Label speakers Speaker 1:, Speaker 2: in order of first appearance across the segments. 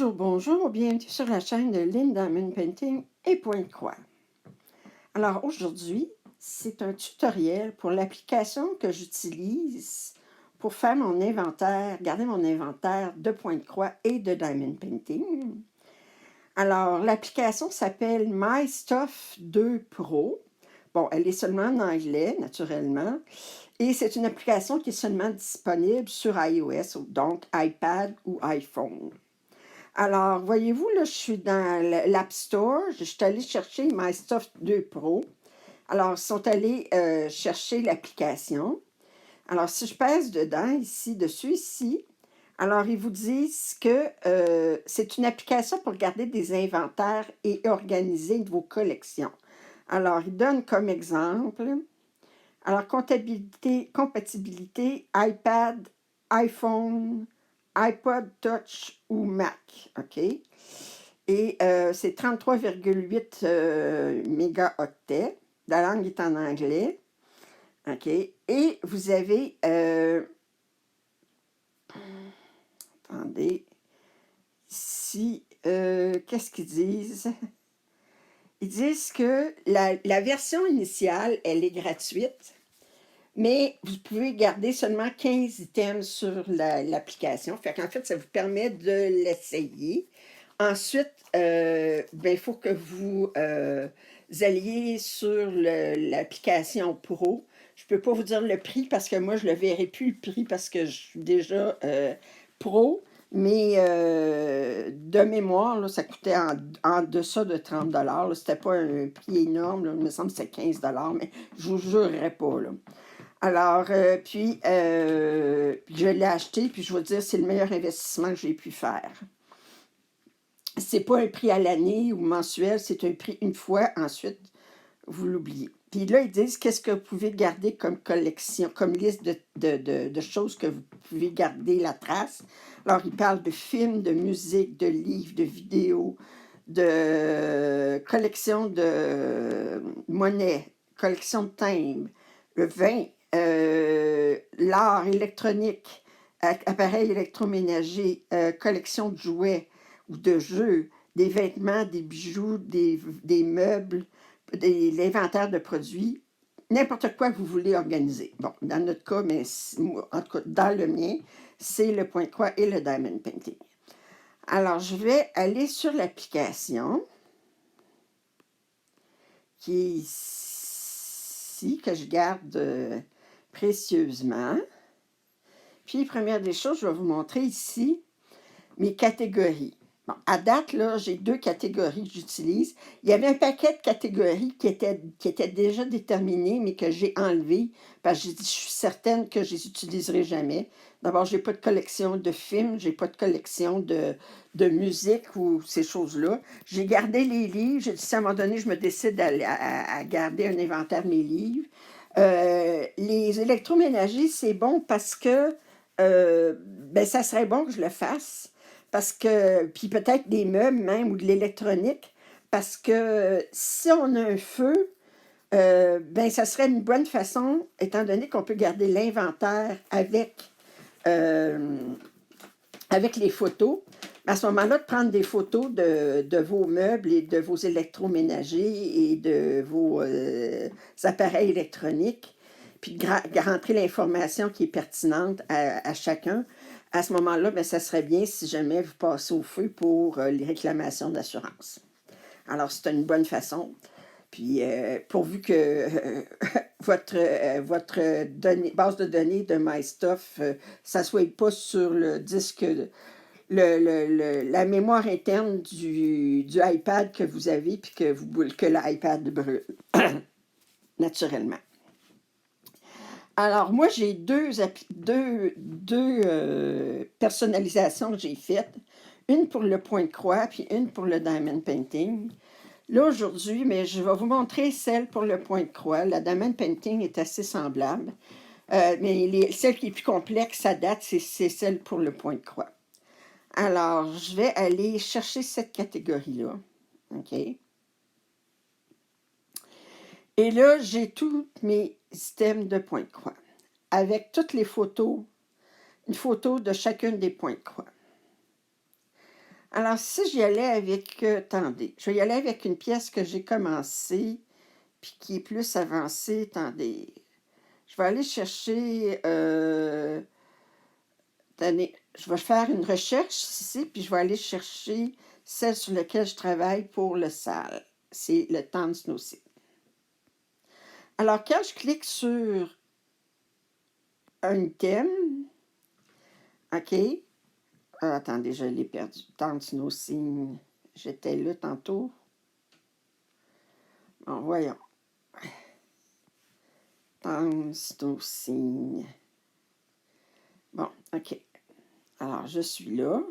Speaker 1: Bonjour, bienvenue sur la chaîne de Lynn Diamond Painting et Pointe-Croix. Alors aujourd'hui, c'est un tutoriel pour l'application que j'utilise pour faire mon inventaire, garder mon inventaire de Pointe-Croix et de Diamond Painting. Alors l'application s'appelle My Stuff 2 Pro. Bon, elle est seulement en anglais, naturellement. Et c'est une application qui est seulement disponible sur iOS, donc iPad ou iPhone. Alors, voyez-vous, là, je suis dans l'App Store. Je suis allée chercher My Stuff 2 Pro. Alors, ils sont allés chercher l'application. Alors, si je pèse dedans, ici, alors, ils vous disent que c'est une application pour garder des inventaires et organiser vos collections. Alors, ils donnent comme exemple, alors, compatibilité iPad, iPhone, iPod Touch ou Mac, OK? Et c'est 33,8 mégaoctets. La langue est en anglais, OK? Et vous avez, attendez, ici, qu'est-ce qu'ils disent? Ils disent que la version initiale, elle est gratuite. Mais vous pouvez garder seulement 15 items sur l'application. Fait qu'en fait, ça vous permet de l'essayer. Ensuite, il faut que vous alliez sur l'application Pro. Je ne peux pas vous dire le prix parce que moi, je ne le verrai plus le prix parce que je suis déjà Pro. Mais de mémoire, là, ça coûtait en deçà de 30 $. Ce n'était pas un prix énorme. Là. Il me semble que c'est 15 $, mais je ne vous jurerai pas. Là. Alors, je l'ai acheté, puis je veux dire, c'est le meilleur investissement que j'ai pu faire. C'est pas un prix à l'année ou mensuel, c'est un prix une fois, ensuite, vous l'oubliez. Puis là, ils disent qu'est-ce que vous pouvez garder comme collection, comme liste de choses que vous pouvez garder la trace. Alors, ils parlent de films, de musique, de livres, de vidéos, de collection de monnaie, collection de timbres, le vin, l'art électronique, appareils électroménagers, collection de jouets ou de jeux, des vêtements, des bijoux, des meubles, l'inventaire de produits, n'importe quoi que vous voulez organiser. Bon, dans notre cas, mais en tout cas, dans le mien, c'est le Pointe-Croix et le Diamond Painting. Alors, je vais aller sur l'application qui est ici, que je garde précieusement. Puis, première des choses, je vais vous montrer ici mes catégories. Bon, à date, là, j'ai 2 catégories que j'utilise. Il y avait un paquet de catégories qui étaient déjà déterminées, mais que j'ai enlevé parce que je suis certaine que je les utiliserai jamais. D'abord, je n'ai pas de collection de films, je n'ai pas de collection de musique ou ces choses-là. J'ai gardé les livres. J'ai dit, si à un moment donné, je me décide à garder un inventaire de mes livres. Les électroménagers, c'est bon parce que ça serait bon que je le fasse. Parce que, puis peut-être des meubles même ou de l'électronique, parce que si on a un feu, ça serait une bonne façon, étant donné qu'on peut garder l'inventaire euh, avec les photos, à ce moment-là, de prendre des photos de vos meubles et de vos électroménagers et de vos appareils électroniques, puis de rentrer l'information qui est pertinente à chacun. À ce moment-là, ça serait bien si jamais vous passez au feu pour les réclamations d'assurance. Alors, c'est une bonne façon. Puis, pourvu que votre base de données de MyStuff, ça ne soit pas sur le disque, la mémoire interne du iPad que vous avez, puis que l'iPad brûle, naturellement. Alors, moi, j'ai deux personnalisations que j'ai faites. Une pour le Pointe-Croix, puis une pour le Diamond Painting. Là, aujourd'hui, mais je vais vous montrer celle pour le Pointe-Croix. La Diamond Painting est assez semblable. Mais celle qui est plus complexe à date, c'est celle pour le Pointe-Croix. Alors, je vais aller chercher cette catégorie-là. OK? Et là, j'ai tous mes items de Pointe-Croix avec toutes les photos, une photo de chacune des points de croix. Alors, si j'y allais avec, attendez, je vais y aller avec une pièce que j'ai commencée, puis qui est plus avancée. Attendez, je vais aller chercher, attendez, je vais faire une recherche ici, puis je vais aller chercher celle sur laquelle je travaille pour le salle. C'est le Town Snow Sea. Alors, quand je clique sur un item, OK, attendez, je l'ai perdu. Town Snow Scene, j'étais là tantôt. Bon, voyons. Town Snow Scene. Bon, OK. Alors, je suis là.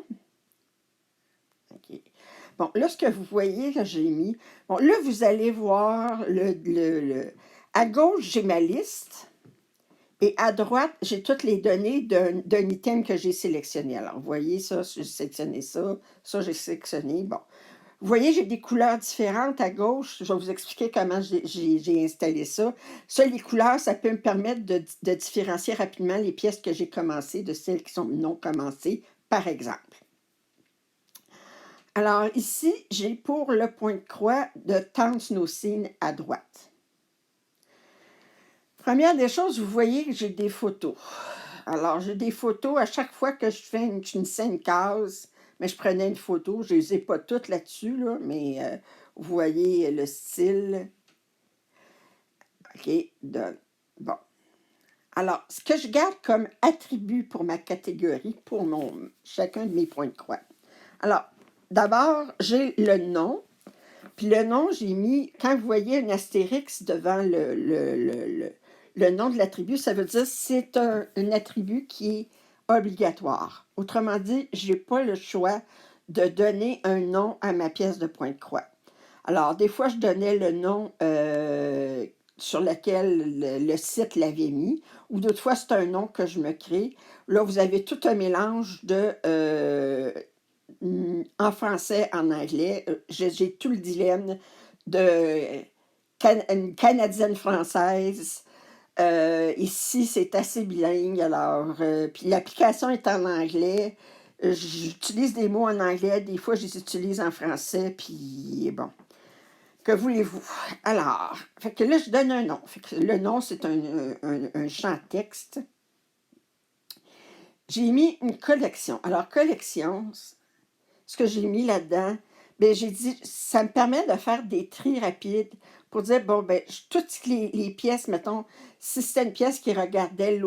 Speaker 1: OK. Bon, là, ce que vous voyez, là, j'ai mis... Bon, là, vous allez voir à gauche, j'ai ma liste. Et à droite, j'ai toutes les données d'un item que j'ai sélectionné. Alors, vous voyez ça, j'ai sélectionné ça. Ça, j'ai sélectionné. Bon. Vous voyez, j'ai des couleurs différentes à gauche. Je vais vous expliquer comment j'ai installé ça. Ça, les couleurs, ça peut me permettre de différencier rapidement les pièces que j'ai commencées de celles qui sont non commencées, par exemple. Alors, ici, j'ai pour le point de croix de Town Snow Scene à droite. Première des choses, vous voyez que j'ai des photos. Alors, j'ai des photos à chaque fois que je fais une scène case, mais je prenais une photo. Je ne les ai pas toutes là-dessus, là, mais vous voyez le style. OK, bon. Alors, ce que je garde comme attribut pour ma catégorie, pour chacun de mes points de croix. Alors, d'abord, j'ai le nom. Puis le nom, j'ai mis, quand vous voyez un astérix devant le nom de l'attribut, ça veut dire que c'est un attribut qui est obligatoire. Autrement dit, je n'ai pas le choix de donner un nom à ma pièce de point de croix. Alors, des fois, je donnais le nom sur lequel le site l'avait mis, ou d'autres fois, c'est un nom que je me crée. Là, vous avez tout un mélange de en français, en anglais. J'ai tout le dilemme de une Canadienne française. Ici, c'est assez bilingue. Alors, puis l'application est en anglais. J'utilise des mots en anglais. Des fois, je les utilise en français. Puis, bon. Que voulez-vous? Alors, fait que là, je donne un nom. Fait que le nom, c'est un champ texte. J'ai mis une collection. Alors, collection, ce que j'ai mis là-dedans, bien, j'ai dit, ça me permet de faire des tris rapides pour dire, bon, bien, toutes les pièces, mettons, si c'était une pièce qui regardait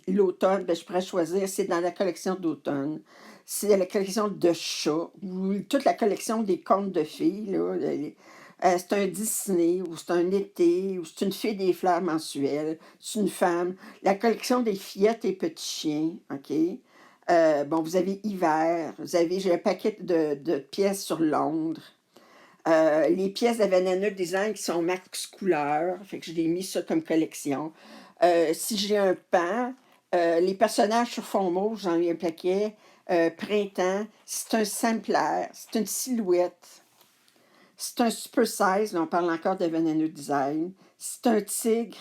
Speaker 1: l'automne, bien, je pourrais choisir, c'est dans la collection d'automne, c'est la collection de chats, ou toute la collection des contes de filles, là, c'est un Disney, ou c'est un été, ou c'est une fille des fleurs mensuelles, c'est une femme, la collection des fillettes et petits chiens, OK? Bon, vous avez hiver, j'ai un paquet de pièces sur Londres. Les pièces de Banana Design qui sont max couleur, fait que je l'ai mis ça comme collection. Si j'ai un pan, les personnages sur fond mauve, j'en ai un paquet. Printemps, c'est un sampler, c'est une silhouette. C'est un super size, là, on parle encore de Banana Design. C'est un tigre,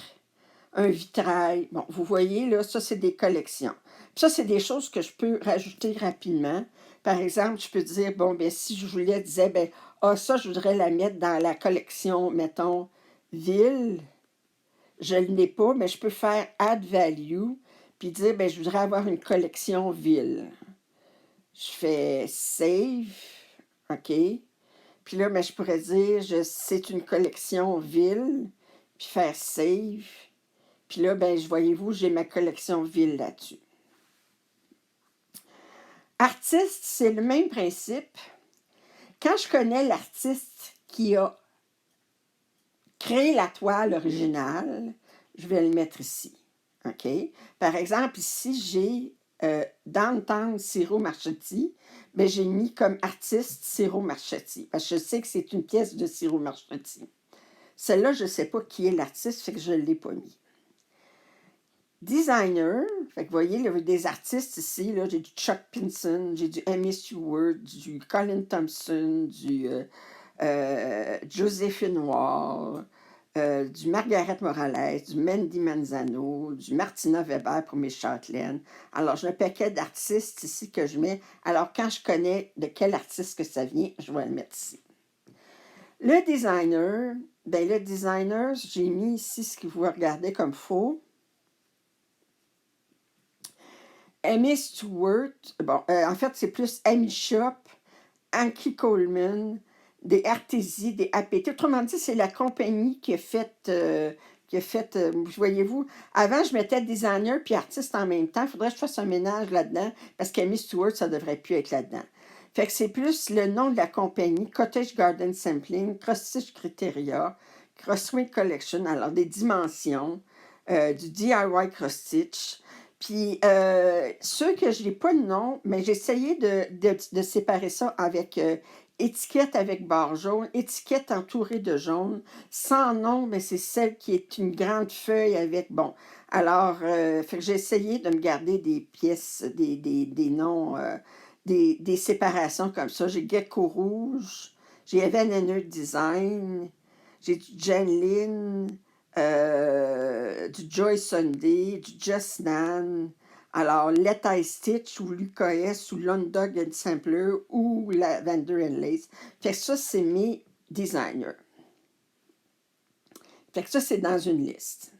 Speaker 1: un vitrail. Bon, vous voyez, là, ça, c'est des collections. Puis ça, c'est des choses que je peux rajouter rapidement. Par exemple, je peux dire, bon, ben si je voulais, disais, ben ça, je voudrais la mettre dans la collection, mettons, ville. Je ne l'ai pas, mais je peux faire add value, puis dire, ben je voudrais avoir une collection ville. Je fais save, OK. Puis là, ben, je pourrais dire, c'est une collection ville, puis faire save. Puis là, ben, voyez-vous, j'ai ma collection ville là-dessus. Artiste, c'est le même principe. Quand je connais l'artiste qui a créé la toile originale, je vais le mettre ici. OK? Par exemple, ici, j'ai Downtown Ciro Marchetti. Ben, j'ai mis comme artiste Ciro Marchetti. Parce que je sais que c'est une pièce de Ciro Marchetti. Celle-là, je ne sais pas qui est l'artiste, fait que je ne l'ai pas mis. Designer, fait que vous voyez, il y a des artistes ici, là, j'ai du Chuck Pinson, j'ai du Amy Stewart, du Colin Thompson, du Joséphine Ward, du Margaret Morales, du Mandy Manzano, du Martina Weber pour mes châtelaines. Alors, j'ai un paquet d'artistes ici que je mets. Alors, quand je connais de quel artiste que ça vient, je vais le mettre ici. Le designer, j'ai mis ici ce que vous regardez comme faux. Amy Stewart, bon, en fait, c'est plus Amy Shop, Anki Coleman, des Artesia, des APT. Autrement dit, c'est la compagnie qui a fait, voyez-vous, avant, je mettais designer puis artiste en même temps. Il faudrait que je fasse un ménage là-dedans parce qu'Amy Stewart, ça devrait plus être là-dedans. Fait que c'est plus le nom de la compagnie, Cottage Garden Sampling, Cross Stitch Criteria, Crossway Collection, alors des dimensions, du DIY Cross Stitch. Puis, ceux que je n'ai pas de nom, mais j'ai essayé de séparer ça avec étiquette avec barre jaune, étiquette entourée de jaune. Sans nom, mais c'est celle qui est une grande feuille avec, bon. Alors, fait que j'ai essayé de me garder des pièces, des noms, des séparations comme ça. J'ai Gecko Rouge, j'ai Evan Henner Design, j'ai du Jen Lin, du Joy Sunday, du Just Nan, alors Let I Stitch ou Lucas ou Lundog and Sampler ou Lavender and Lace. Fait que ça, c'est mes designers. Fait que ça, c'est dans une liste.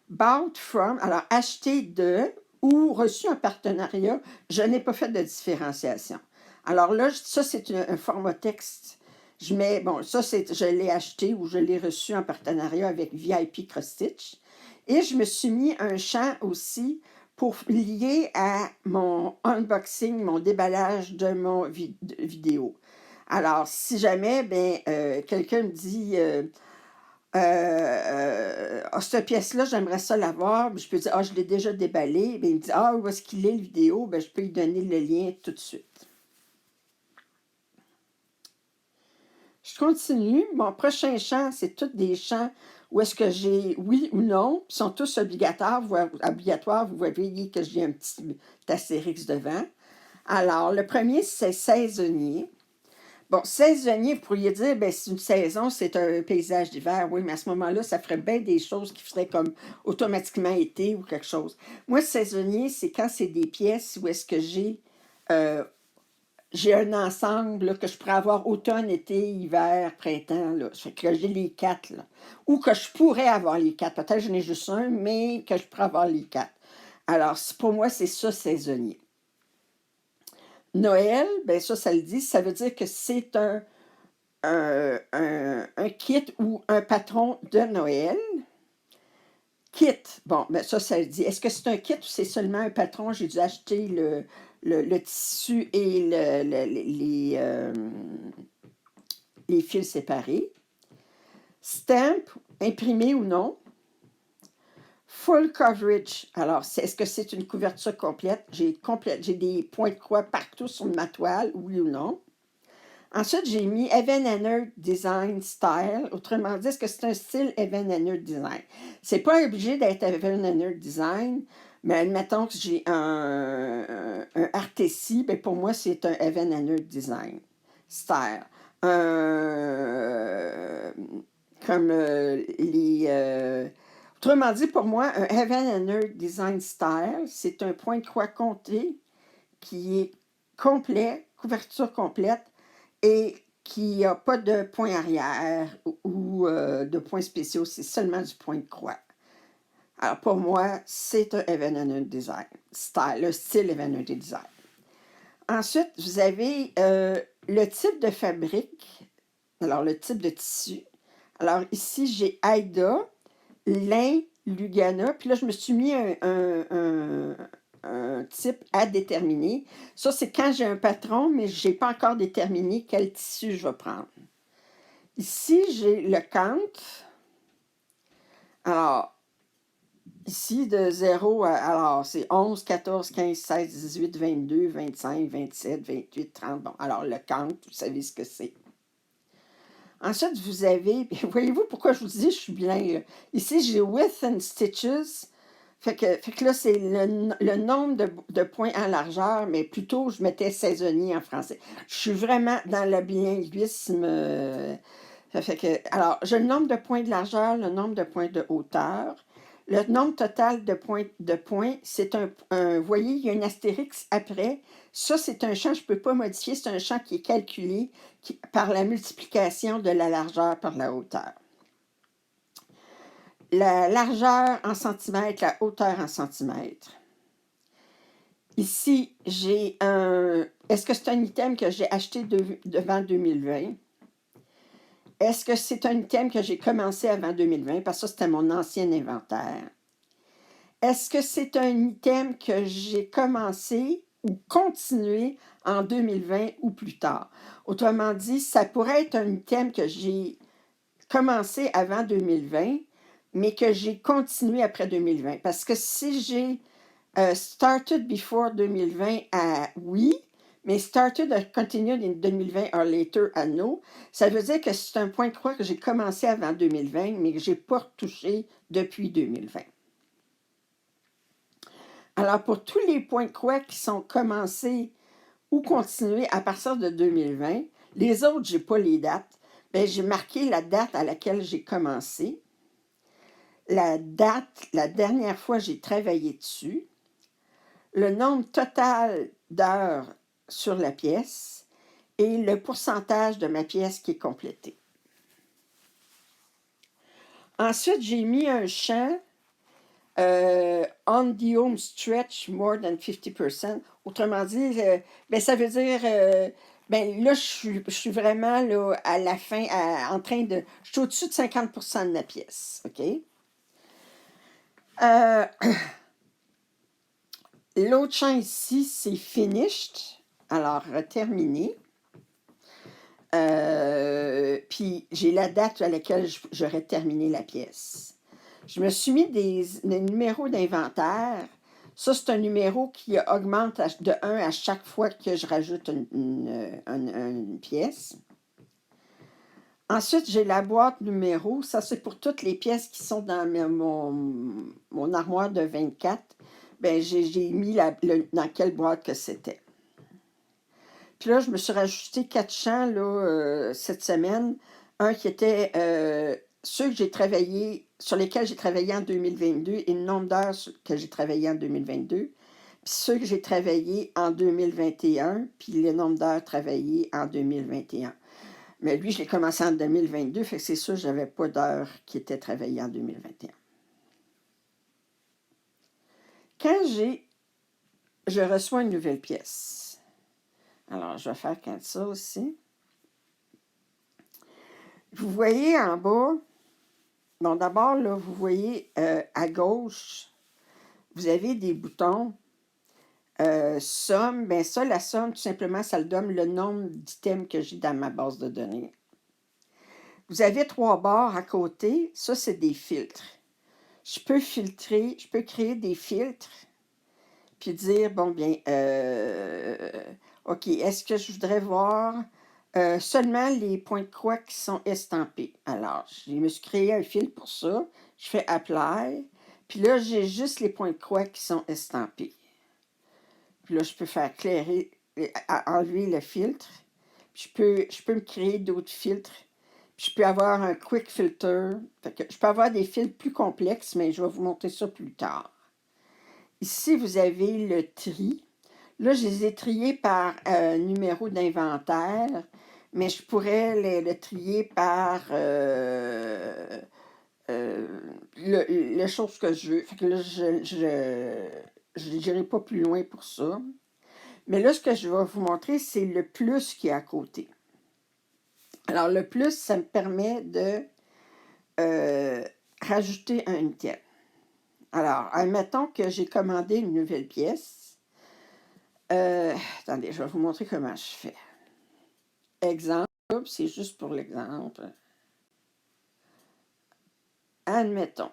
Speaker 1: Bought from, alors acheté de ou reçu en partenariat, je n'ai pas fait de différenciation. Alors là, ça, c'est un format texte. Je mets, bon, ça, je l'ai acheté ou je l'ai reçu en partenariat avec VIP Cross Stitch. Et je me suis mis un champ aussi pour lier à mon unboxing, mon déballage de mon vidéo. Alors, si jamais, quelqu'un me dit cette pièce-là, j'aimerais ça l'avoir, je peux dire, je l'ai déjà déballé. Il me dit, où est-ce qu'il est, le vidéo? Je peux lui donner le lien tout de suite. Je continue. Mon prochain champ, c'est tous des champs où est-ce que j'ai oui ou non. Ils sont tous obligatoires. Vous voyez que j'ai un petit astérix devant. Alors, le premier, c'est saisonnier. Bon, saisonnier, vous pourriez dire, c'est une saison, c'est un paysage d'hiver. Oui, mais à ce moment-là, ça ferait bien des choses qui feraient comme automatiquement été ou quelque chose. Moi, saisonnier, c'est quand c'est des pièces où est-ce que j'ai un ensemble là, que je pourrais avoir automne, été, hiver, printemps. Là. Ça fait que j'ai les 4. Là. Ou que je pourrais avoir les 4. Peut-être que j'en ai juste un, mais que je pourrais avoir les 4. Alors, pour moi, c'est ça, saisonnier. Noël, ça le dit. Ça veut dire que c'est un kit ou un patron de Noël. Kit, bon, ça le dit. Est-ce que c'est un kit ou c'est seulement un patron? J'ai dû acheter le tissu et les fils séparés. Stamp, imprimé ou non. Full coverage. Alors, est-ce que c'est une couverture complète? J'ai des points de croix partout sur ma toile, oui ou non. Ensuite, j'ai mis Evan Henner Design Style. Autrement dit, est-ce que c'est un style Evan Henner Design? C'est pas obligé d'être Evan Henner Design, mais admettons que j'ai un Artesia, pour moi, c'est un Evan Henner Design Style. Comme autrement dit, pour moi, un Evan Henner Design Style, c'est un point de croix compté qui est complet, couverture complète, et qui n'a pas de point arrière ou de points spéciaux, c'est seulement du point de croix. Alors pour moi, c'est un Evan Henner Design Style, le style Evan Henner Design. Ensuite, vous avez le type de fabrique, alors le type de tissu. Alors ici, j'ai Aida, lin, Lugana, puis là, je me suis mis un type à déterminer. Ça, c'est quand j'ai un patron, mais je n'ai pas encore déterminé quel tissu je vais prendre. Ici, j'ai le count. Alors, ici, de 0 alors, c'est 11, 14, 15, 16, 18, 22, 25, 27, 28, 30. Bon, alors, le count, vous savez ce que c'est. Ensuite, vous avez, voyez-vous pourquoi je vous dis je suis bilingue, là? Ici, j'ai width and stitches. Fait que là, c'est le nombre de points en largeur, mais plutôt, je mettais saisonnier en français. Je suis vraiment dans le bilinguisme. Ça fait que, alors, j'ai le nombre de points de largeur, le nombre de points de hauteur. Le nombre total de points, c'est vous voyez, il y a un astérix après. Ça, c'est un champ, je ne peux pas modifier, c'est un champ qui est calculé par la multiplication de la largeur par la hauteur. La largeur en centimètres, la hauteur en centimètres. Ici, j'ai un... Est-ce que c'est un item que j'ai acheté devant 2020? Est-ce que c'est un item que j'ai commencé avant 2020? Parce que ça, c'était mon ancien inventaire. Est-ce que c'est un item que j'ai commencé ou continué en 2020 ou plus tard? Autrement dit, ça pourrait être un item que j'ai commencé avant 2020, mais que j'ai continué après 2020. Parce que si j'ai started before 2020 oui, mais started or continued in 2020 or later à no, ça veut dire que c'est un point de croix que j'ai commencé avant 2020, mais que je n'ai pas retouché depuis 2020. Alors, pour tous les points de croix qui sont commencés ou continués à partir de 2020, les autres, je n'ai pas les dates, bien, j'ai marqué la date à laquelle j'ai commencé, la date, la dernière fois que j'ai travaillé dessus, le nombre total d'heures sur la pièce et le pourcentage de ma pièce qui est complétée. Ensuite, j'ai mis un champ on the home stretch more than 50%. Autrement dit, ben, ça veut dire, ben, là, je suis vraiment là, à la fin, en train de... Je suis au-dessus de 50% de la pièce, OK? L'autre champ ici, c'est finished, alors terminé. Puis j'ai la date à laquelle j'aurais terminé la pièce. Je me suis mis des numéros d'inventaire. Ça, c'est un numéro qui augmente de 1 à chaque fois que je rajoute une pièce. Ensuite, j'ai la boîte numéro. Ça, c'est pour toutes les pièces qui sont dans mon armoire de 24. Bien, j'ai mis dans quelle boîte que c'était. Puis là, je me suis rajouté 4 champs là, cette semaine. Un qui était ceux que j'ai travaillé, sur lesquels j'ai travaillé en 2022 et le nombre d'heures que j'ai travaillé en 2022. Puis ceux que j'ai travaillé en 2021, puis le nombre d'heures travaillées en 2021. Mais lui, je l'ai commencé en 2022, fait que c'est sûr que je n'avais pas d'heures qui étaient travaillées en 2021. Quand je reçois une nouvelle pièce, alors je vais faire comme ça aussi. Vous voyez en bas, bon d'abord, là, vous voyez à gauche, vous avez des boutons somme. Bien ça, la somme, tout simplement, ça le donne le nombre d'items que j'ai dans ma base de données. Vous avez 3 barres à côté, ça c'est des filtres. Je peux filtrer, je peux créer des filtres, puis dire, bon bien, OK, est-ce que je voudrais voir seulement les points de croix qui sont estampés? Alors, je me suis créé un filtre pour ça. Je fais Apply. Puis là, j'ai juste les points de croix qui sont estampés. Puis là, je peux faire clairer, enlever le filtre. Puis je peux me créer d'autres filtres. Puis je peux avoir un quick filter. Fait que je peux avoir des filtres plus complexes, mais je vais vous montrer ça plus tard. Ici, vous avez le tri. Là, je les ai triés par numéro d'inventaire, mais je pourrais le trier par le chose que je veux. Fait que là, je n'irai pas plus loin pour ça. Mais là, ce que je vais vous montrer, c'est le plus qui est à côté. Alors, le plus, ça me permet de rajouter un item. Alors, admettons que j'ai commandé une nouvelle pièce. Attendez, je vais vous montrer comment je fais. Exemple, c'est juste pour l'exemple. Admettons,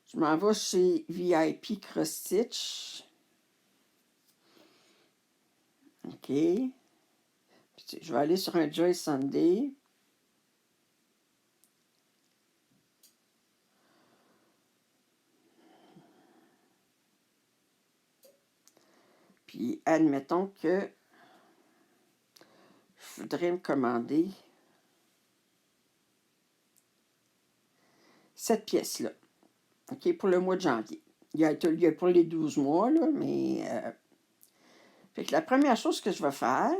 Speaker 1: je m'en vais chez VIP Cross Stitch. OK. Puis, je vais aller sur un Joy Sunday. Puis, admettons que je voudrais me commander cette pièce-là, OK, pour le mois de janvier. Il y a pour les 12 mois, là, mais... fait que la première chose que je vais faire,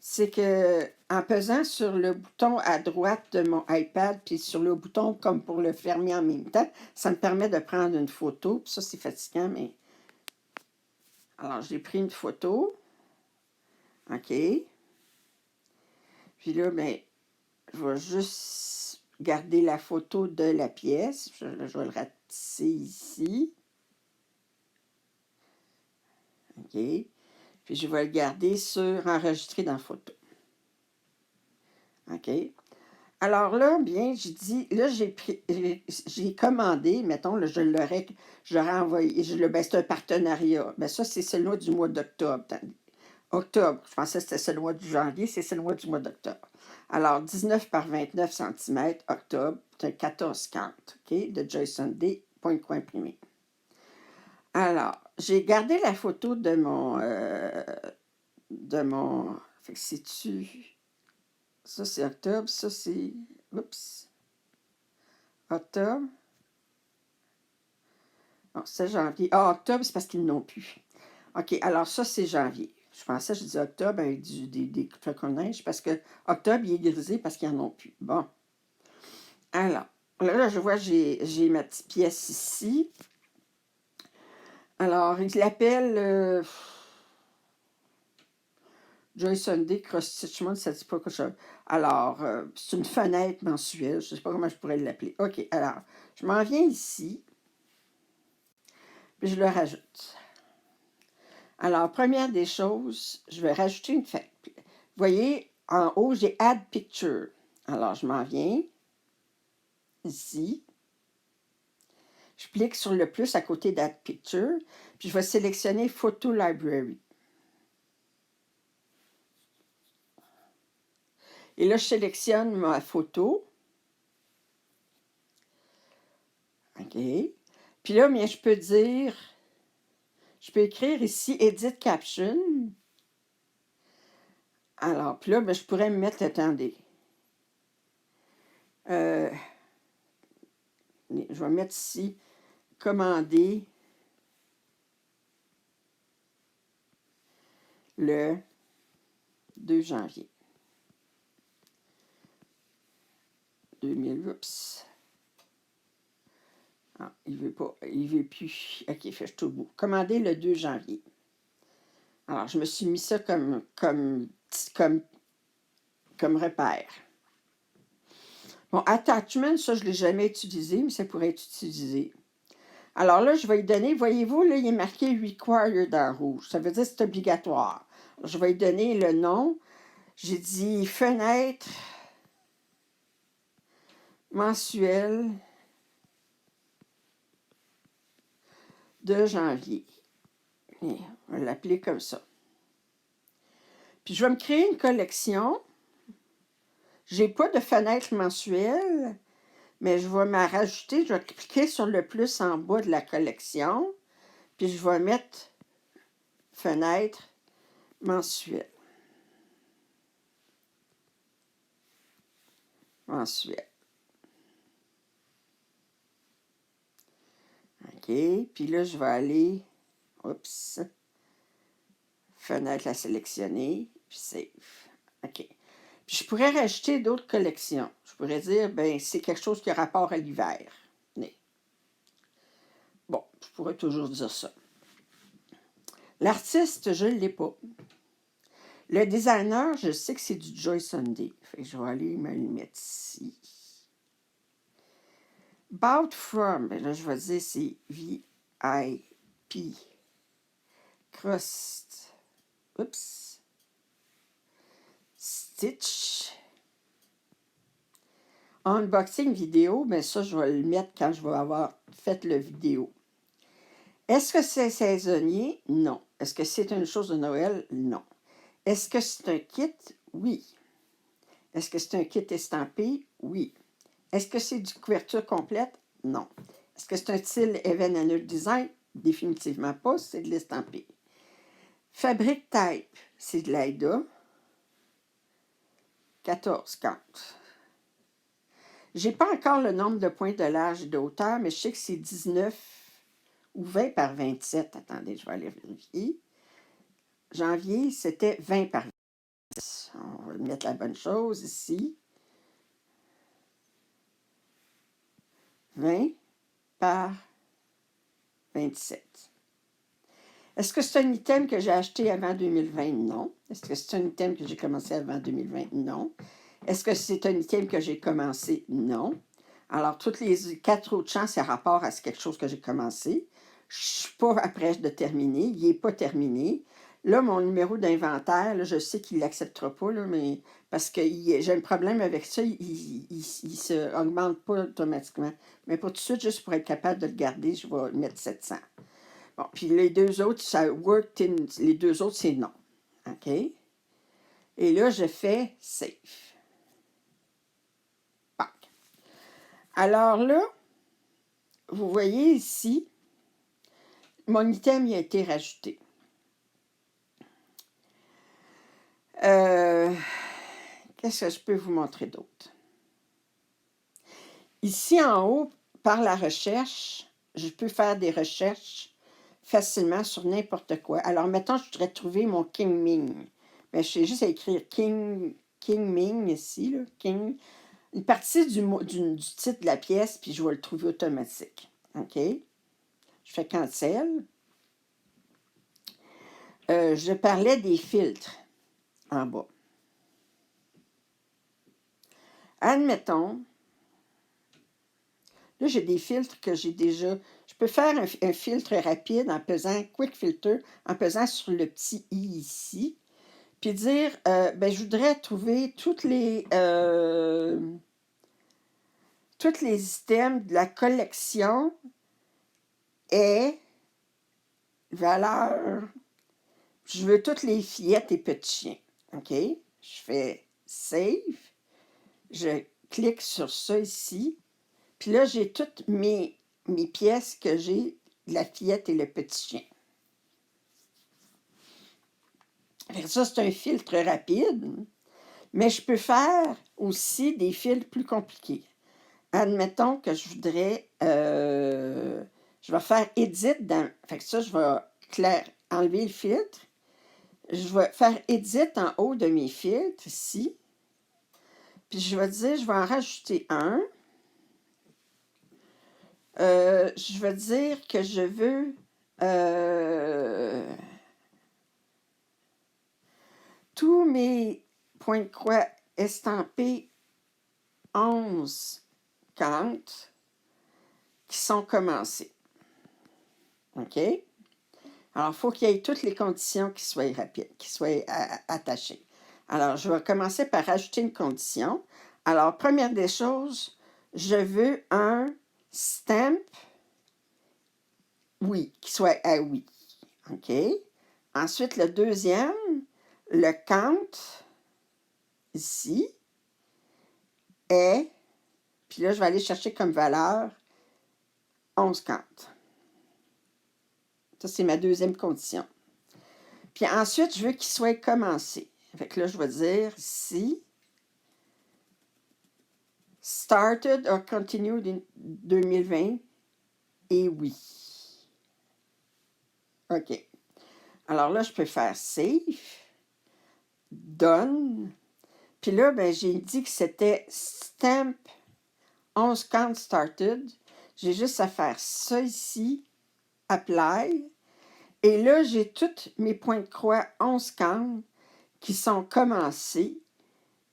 Speaker 1: c'est que en pesant sur le bouton à droite de mon iPad, puis sur le bouton comme pour le fermer en même temps, ça me permet de prendre une photo. Puis ça, c'est fatigant, mais... Alors, j'ai pris une photo. OK. Puis là, bien, je vais juste garder la photo de la pièce. Je vais le ratisser ici. OK. Puis je vais le garder sur enregistrer dans photo. OK. Alors là, bien, j'ai dit, là, j'ai commandé, mettons, là, j'aurais envoyé, ben, c'est un partenariat. Ben, ça, c'est celui du mois d'octobre. Octobre, je pensais que c'était celui du janvier, c'est celui du mois d'octobre. Alors, 19 par 29 cm, octobre, c'est 14,40, OK, de Joyce Sunday, point de coin imprimé. Alors, j'ai gardé la photo de mon... fait que c'est-tu... Ça, c'est octobre, ça, c'est... Oups. Octobre. Non, c'est janvier. Ah, octobre, c'est parce qu'ils n'ont plus. OK, alors ça, c'est janvier. Je pensais, je disais octobre avec des flocons de neige, parce que octobre, il est grisé parce qu'ils n'en ont plus. Bon. Alors, là, je vois, j'ai ma petite pièce ici. Alors, il l'appelle Joyce Sunday Cross Stitchment, ça ne dit pas quelque chose. Alors, c'est une fenêtre mensuelle. Je ne sais pas comment je pourrais l'appeler. OK, alors, je m'en viens ici, puis je le rajoute. Alors, première des choses, je vais rajouter une fenêtre. Vous voyez, en haut, j'ai Add Picture. Alors, je m'en viens ici. Je clique sur le plus à côté d'Add Picture, puis je vais sélectionner Photo Library. Et là, je sélectionne ma photo. OK. Puis là, bien, je peux écrire ici Edit Caption. Alors, puis là, bien, je pourrais me mettre, attendez. Je vais mettre ici, commander le 2 janvier 2000. Oups. Ah, il veut pas, il veut plus. OK, fait tout beau. Commander le 2 janvier. Alors, je me suis mis ça comme repère. Bon, attachment, ça, je ne l'ai jamais utilisé, mais ça pourrait être utilisé. Alors là, je vais lui donner, voyez-vous, là, il est marqué Required en rouge. Ça veut dire que c'est obligatoire. Alors, je vais lui donner le nom. J'ai dit fenêtre mensuelle de janvier. Et on va l'appeler comme ça. Puis je vais me créer une collection. Je n'ai pas de fenêtre mensuelle, mais je vais m'en rajouter. Je vais cliquer sur le plus en bas de la collection. Puis je vais mettre fenêtre mensuelle. Mensuelle. OK. Puis là, je vais aller... Oups. Fenêtre à sélectionner. Puis save. OK. Puis je pourrais rajouter d'autres collections. Je pourrais dire, ben c'est quelque chose qui a rapport à l'hiver. Bon, je pourrais toujours dire ça. L'artiste, je ne l'ai pas. Le designer, je sais que c'est du Joyce Sunday. Fait que je vais aller me le mettre ici. Bought from, ben là, je vais dire c'est VIP. Crust. Oups. Stitch. Unboxing vidéo, mais ça, je vais le mettre quand je vais avoir fait le vidéo. Est-ce que c'est saisonnier? Non. Est-ce que c'est une chose de Noël? Non. Est-ce que c'est un kit? Oui. Est-ce que c'est un kit estampé? Oui. Est-ce que c'est du couverture complète? Non. Est-ce que c'est un style Even Annual Design? Définitivement pas, c'est de l'estampé. Fabric type, c'est de l'AIDA. 14,40. J'ai pas encore le nombre de points de large et de hauteur, mais je sais que c'est 19 ou 20 par 27. Attendez, je vais aller vérifier. Janvier, c'était 20 par 27. On va mettre la bonne chose ici. 20 par 27. Est-ce que c'est un item que j'ai acheté avant 2020? Non. Est-ce que c'est un item que j'ai commencé avant 2020? Non. Est-ce que c'est un item que j'ai commencé? Non. Alors, toutes les 4 autres champs, c'est rapport à quelque chose que j'ai commencé. Je ne suis pas après de terminer. Il n'est pas terminé. Là, mon numéro d'inventaire, là, je sais qu'il ne l'acceptera pas, là, mais parce que j'ai un problème avec ça, il ne se augmente pas automatiquement. Mais pour tout de suite, juste pour être capable de le garder, je vais mettre 700. Bon, puis les deux autres, ça worked in, les deux autres, c'est non. OK? Et là, je fais save. Back. Alors là, vous voyez ici, mon item il a été rajouté. Qu'est-ce que je peux vous montrer d'autre? Ici en haut, par la recherche, je peux faire des recherches facilement sur n'importe quoi. Alors, mettons, je voudrais trouver mon King Ming. Bien, je sais juste à écrire King Ming ici, là, King. Une partie du titre de la pièce, puis je vais le trouver automatique. OK? Je fais cancel. Je parlais des filtres en bas. Admettons, là, j'ai des filtres que j'ai déjà. Je peux faire un filtre rapide en pesant Quick Filter, en pesant sur le petit i ici, puis dire, ben, je voudrais trouver tous les items de la collection et valeur. Je veux toutes les fillettes et petits chiens. OK? Je fais Save. Je clique sur ça ici. Puis là, j'ai toutes mes pièces que j'ai, la fillette et le petit chien. Ça, c'est un filtre rapide, mais je peux faire aussi des filtres plus compliqués. Admettons que je voudrais... je vais faire Edit dans... Fait que ça, je vais enlever le filtre. Je vais faire Edit en haut de mes filtres, ici. Puis je vais dire, je vais en rajouter un. Je vais dire que je veux tous mes points de croix estampés 11 comptes qui sont commencés. OK? Alors, il faut qu'il y ait toutes les conditions qui soient rapides, qui soient attachées. Alors, je vais commencer par ajouter une condition. Alors, première des choses, je veux un stamp oui, qui soit à oui. OK? Ensuite, le deuxième, le count, ici, est, puis là, je vais aller chercher comme valeur 11 count. Ça, c'est ma deuxième condition. Puis ensuite, je veux qu'il soit commencé. Fait que là, je vais dire ici, started or continued in 2020, et oui. OK. Alors là, je peux faire save, done. Puis là, ben, j'ai dit que c'était stamp 11 count started. J'ai juste à faire ça ici, apply. Et là, j'ai tous mes points de croix 11 count qui sont commencés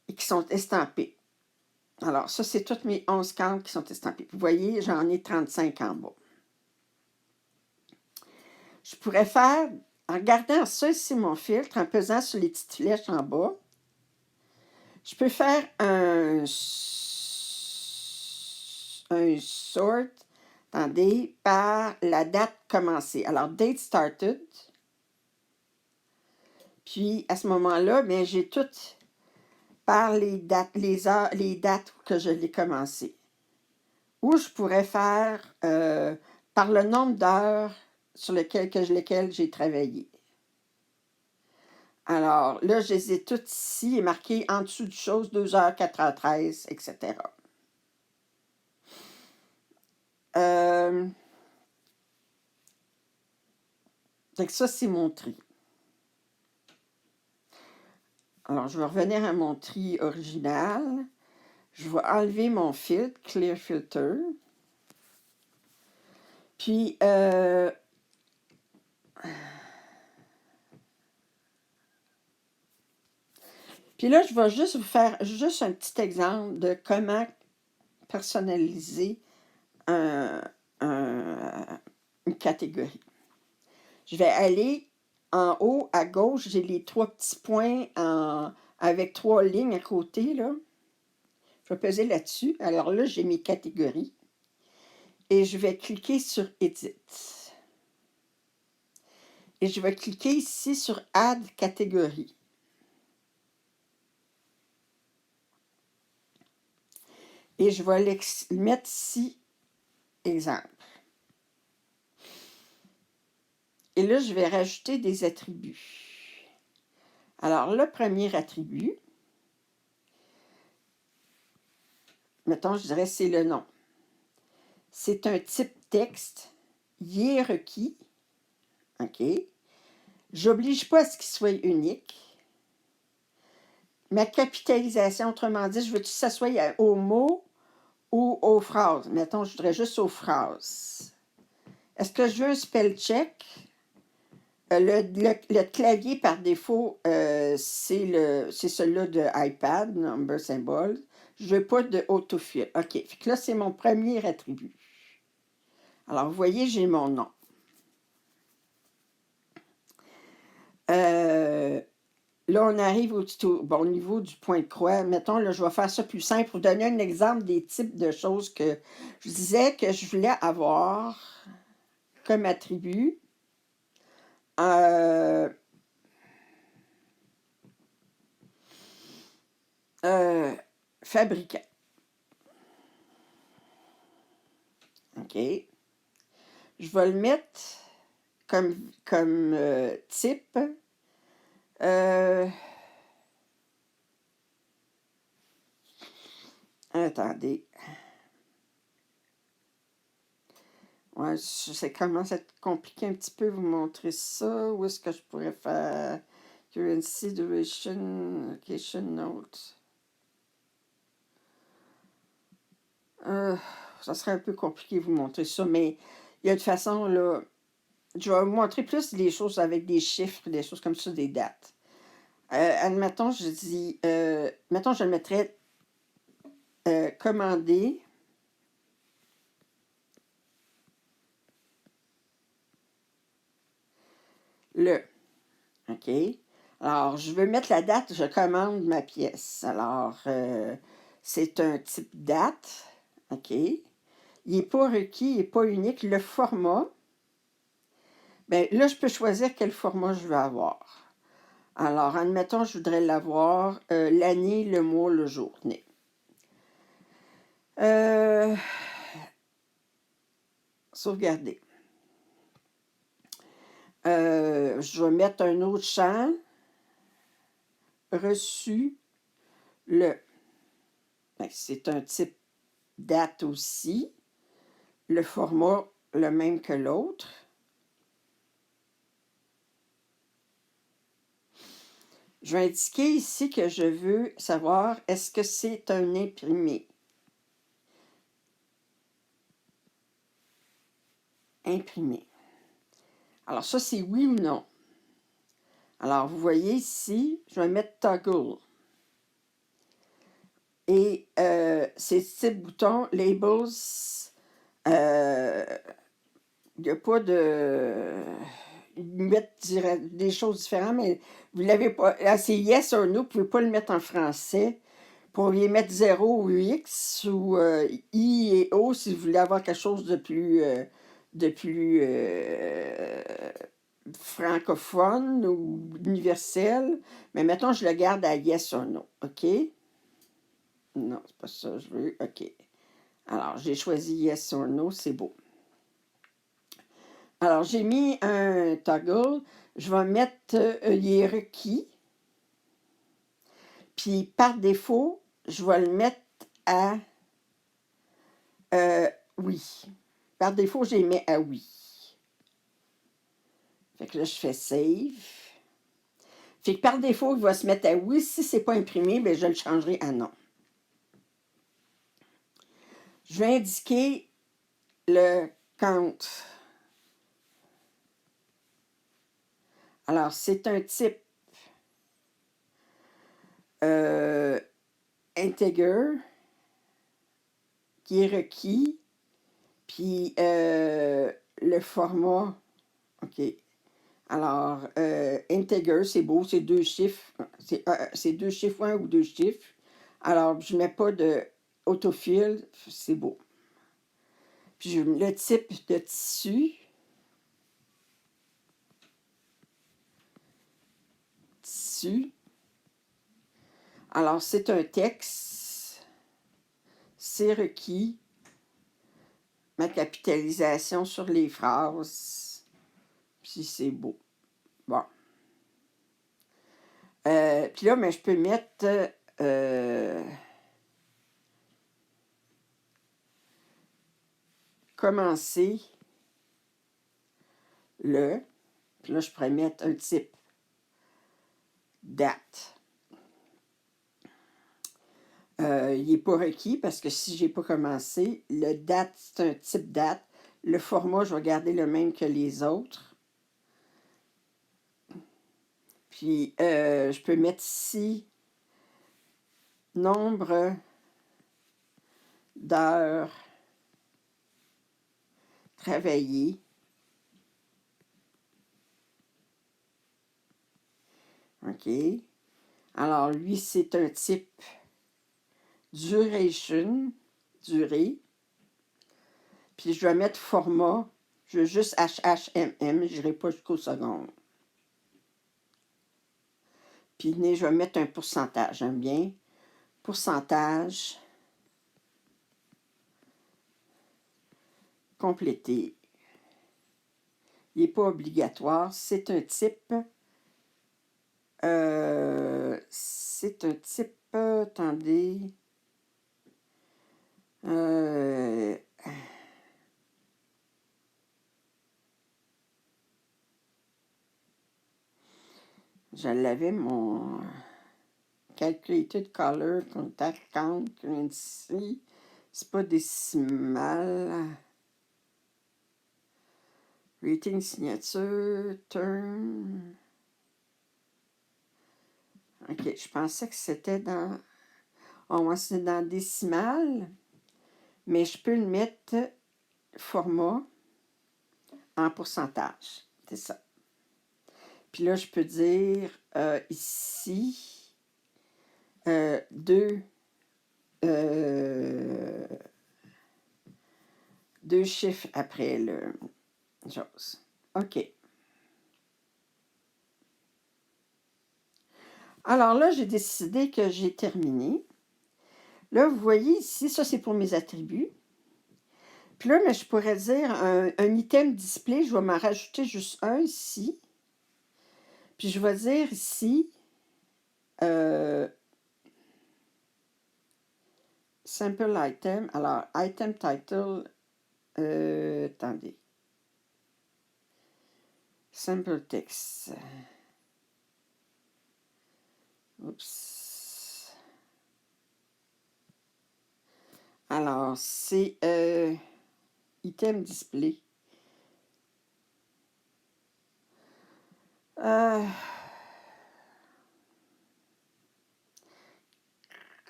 Speaker 1: et qui sont estampés. Alors, ça, c'est tous mes 11 count qui sont estampés. Vous voyez, j'en ai 35 en bas. Je pourrais faire, en gardant ça ici, mon filtre, en pesant sur les petites flèches en bas, je peux faire un sort, attendez, par la date commencée. Alors, date started. Puis, à ce moment-là, bien, j'ai tout par les dates, les heures, les dates que je l'ai commencé. Ou je pourrais faire par le nombre d'heures sur lesquelles j'ai travaillé. Alors, là, je les ai toutes ici et marquées en dessous de choses, 2h, 4h13, etc. Fait que ça, c'est mon tri. Alors, je vais revenir à mon tri original. Je vais enlever mon filtre, Clear Filter. Puis, là, je vais juste vous faire juste un petit exemple de comment personnaliser une catégorie. Je vais aller en haut à gauche, j'ai les 3 petits points avec 3 lignes à côté, là. Je vais peser là-dessus. Alors là, j'ai mes catégories. Et je vais cliquer sur Edit. Et je vais cliquer ici sur Add catégorie. Et je vais mettre ici exemple. Et là, je vais rajouter des attributs. Alors, le premier attribut, mettons, je dirais c'est le nom. C'est un type texte. Il est requis. OK. J'oblige pas à ce qu'il soit unique. Ma capitalisation, autrement dit, je veux que ça soit aux mots ou aux phrases. Mettons, je voudrais juste aux phrases. Est-ce que je veux un spell check? Le clavier, par défaut, c'est celui-là de iPad, Number Symbol. Je ne veux pas de autofill. OK. Fait que là, c'est mon premier attribut. Alors, vous voyez, j'ai mon nom. Là, on arrive au niveau du point de croix. Mettons, là, je vais faire ça plus simple pour donner un exemple des types de choses que je disais que je voulais avoir comme attribut. Fabricant. OK. Je vais le mettre comme type. Attendez. Ouais, ça commence à être compliqué un petit peu vous montrer ça. Où est-ce que je pourrais faire currency, duration, location, note. Ça serait un peu compliqué de vous montrer ça, mais il y a de façon, là, je vais vous montrer plus des choses avec des chiffres, des choses comme ça, des dates. Admettons, je dis, mettons, je le mettrais commander. Le. OK. Alors, je veux mettre la date, je commande ma pièce. Alors, c'est un type date. OK. Il n'est pas requis, il n'est pas unique. Le format, bien là, je peux choisir quel format je veux avoir. Alors, admettons, je voudrais l'avoir l'année, le mois, le jour né. Sauvegarder. Je vais mettre un autre champ. Reçu le. Ben, c'est un type date aussi. Le format, le même que l'autre. Je vais indiquer ici que je veux savoir est-ce que c'est un imprimé. Imprimé. Alors ça, c'est oui ou non. Alors, vous voyez ici, je vais mettre toggle. Et ces petits boutons, labels, il n'y a pas de... Ils mettent des choses différentes, mais vous l'avez pas... Là, c'est yes or no, vous ne pouvez pas le mettre en français. Vous pourriez mettre 0 ou X ou I et O si vous voulez avoir quelque chose de plus francophone ou universel. Mais mettons, je le garde à yes or no. OK? Non, c'est pas ça que je veux. OK. Alors, j'ai choisi yes or no, c'est beau. Alors, j'ai mis un toggle. Je vais mettre les requis. Puis, par défaut, je vais le mettre à oui. Par défaut, je les mets à oui. Fait que là, je fais save. Fait que par défaut, il va se mettre à oui. Si c'est pas imprimé, bien, je le changerai à non. Je vais indiquer le count. Alors, c'est un type integer qui est requis. Puis le format, OK. Alors, integer, c'est beau, c'est 2 chiffres. C'est 2 chiffres, 1 ou 2 chiffres. Alors, je ne mets pas de autofill, c'est beau. Puis le type de tissu. Alors, c'est un texte. C'est requis. Ma capitalisation sur les phrases. Puis c'est beau. Bon. Puis là, mais je peux mettre commencer le. Puis là, je pourrais mettre un type date. Il n'est pas requis parce que si je n'ai pas commencé, le date, c'est un type date. Le format, je vais garder le même que les autres. Puis, je peux mettre ici nombre d'heures travaillées. OK. Alors, lui, c'est un type duration, durée. Puis, je vais mettre format. Je veux juste HHMM. Je n'irai pas jusqu'aux secondes. Puis, je vais mettre un pourcentage. J'aime bien. Pourcentage. Complété. Il n'est pas obligatoire. C'est un type. Attendez. Je l'avais, mon calculated color, contact count, currency. C'est pas décimal. Rating, signature, term. OK, je pensais que c'était dans... Oh, moi, c'est dans décimal. Mais je peux le mettre format en pourcentage. C'est ça. Puis là, je peux dire ici 2 chiffres après le chose. OK. Alors là, j'ai décidé que j'ai terminé. Là, vous voyez ici, ça c'est pour mes attributs. Puis là, mais je pourrais dire un item display, je vais m'en rajouter juste un ici. Puis je vais dire ici simple item. Alors, item title, attendez. Simple text. Oups. Alors, c'est item display.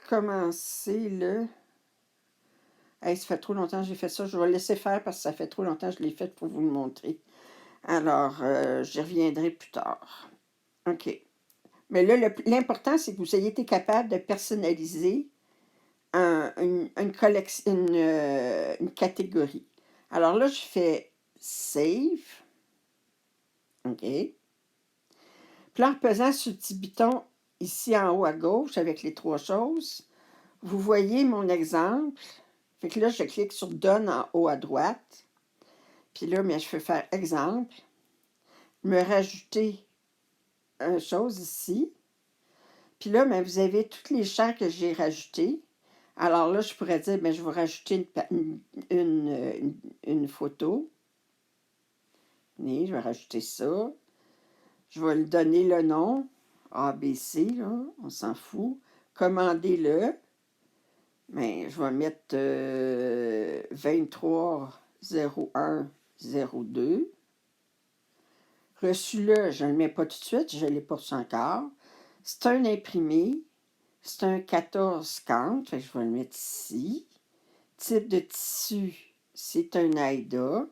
Speaker 1: Commencer le... Hey, ça fait trop longtemps que j'ai fait ça. Je vais laisser faire parce que ça fait trop longtemps que je l'ai fait pour vous le montrer. Alors, j'y reviendrai plus tard. OK. Mais là, l'important, c'est que vous ayez été capable de personnaliser une catégorie. Alors là, je fais Save. OK. Puis là, en pesant sur le petit bouton ici en haut à gauche avec les 3 choses, vous voyez mon exemple. Fait que là, je clique sur Donne en haut à droite. Puis là, mais je peux faire exemple. Me rajouter une chose ici. Puis là, mais vous avez tous les champs que j'ai rajoutés. Alors là, je pourrais dire, bien, je vais rajouter une photo. Je vais rajouter ça. Je vais lui donner le nom. ABC, là, on s'en fout. Commandez-le. Mais je vais mettre 230102. Reçu-le, je ne le mets pas tout de suite, je ne l'ai pas reçu encore. C'est un imprimé. C'est un 14-50, fait que je vais le mettre ici. Type de tissu, c'est un Aida.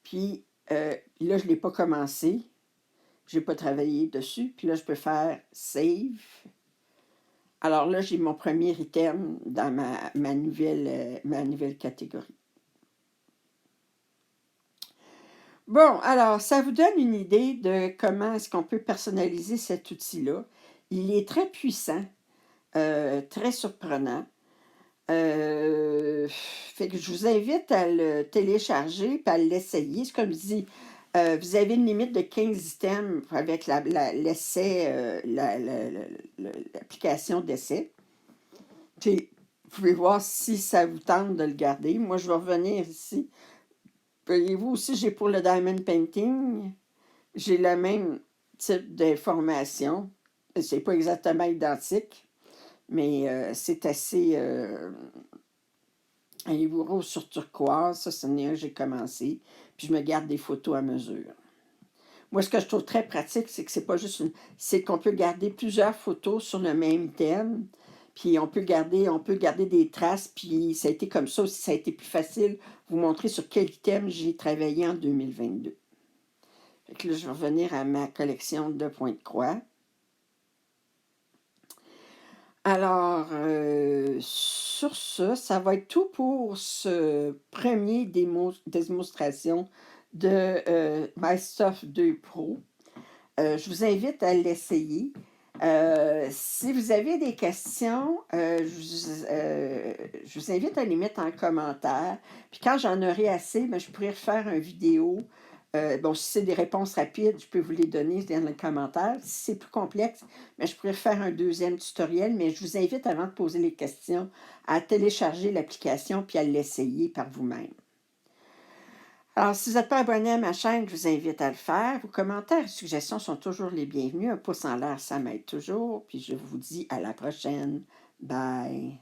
Speaker 1: Puis là, je ne l'ai pas commencé. Je n'ai pas travaillé dessus. Puis là, je peux faire Save. Alors là, j'ai mon premier item dans ma nouvelle catégorie. Bon, alors, ça vous donne une idée de comment est-ce qu'on peut personnaliser cet outil-là. Il est très puissant, très surprenant. Fait que je vous invite à le télécharger et à l'essayer. C'est comme je dis, vous avez une limite de 15 items avec l'essai, l'application d'essai. Puis, vous pouvez voir si ça vous tente de le garder. Moi, je vais revenir ici. Voyez-vous aussi, j'ai pour le Diamond Painting, j'ai le même type d'information. C'est pas exactement identique, mais c'est assez... un livre rose sur turquoise, ça, c'en est un que j'ai commencé. Puis je me garde des photos à mesure. Moi, ce que je trouve très pratique, c'est que c'est pas juste une... C'est qu'on peut garder plusieurs photos sur le même thème. Puis on peut garder des traces. Puis ça a été comme ça aussi, ça a été plus facile vous montrer sur quel thème j'ai travaillé en 2022. Fait que là, je vais revenir à ma collection de points de croix. Alors, sur ça va être tout pour ce premier démonstration de MyStuff 2 Pro. Je vous invite à l'essayer. Si vous avez des questions, je vous invite à les mettre en commentaire. Puis quand j'en aurai assez, ben, je pourrais refaire une vidéo. Bon, si c'est des réponses rapides, je peux vous les donner dans les commentaires. Si c'est plus complexe, ben, je pourrais faire un deuxième tutoriel. Mais je vous invite, avant de poser les questions, à télécharger l'application puis à l'essayer par vous-même. Alors, si vous n'êtes pas abonné à ma chaîne, je vous invite à le faire. Vos commentaires et suggestions sont toujours les bienvenus. Un pouce en l'air, ça m'aide toujours. Puis je vous dis à la prochaine. Bye!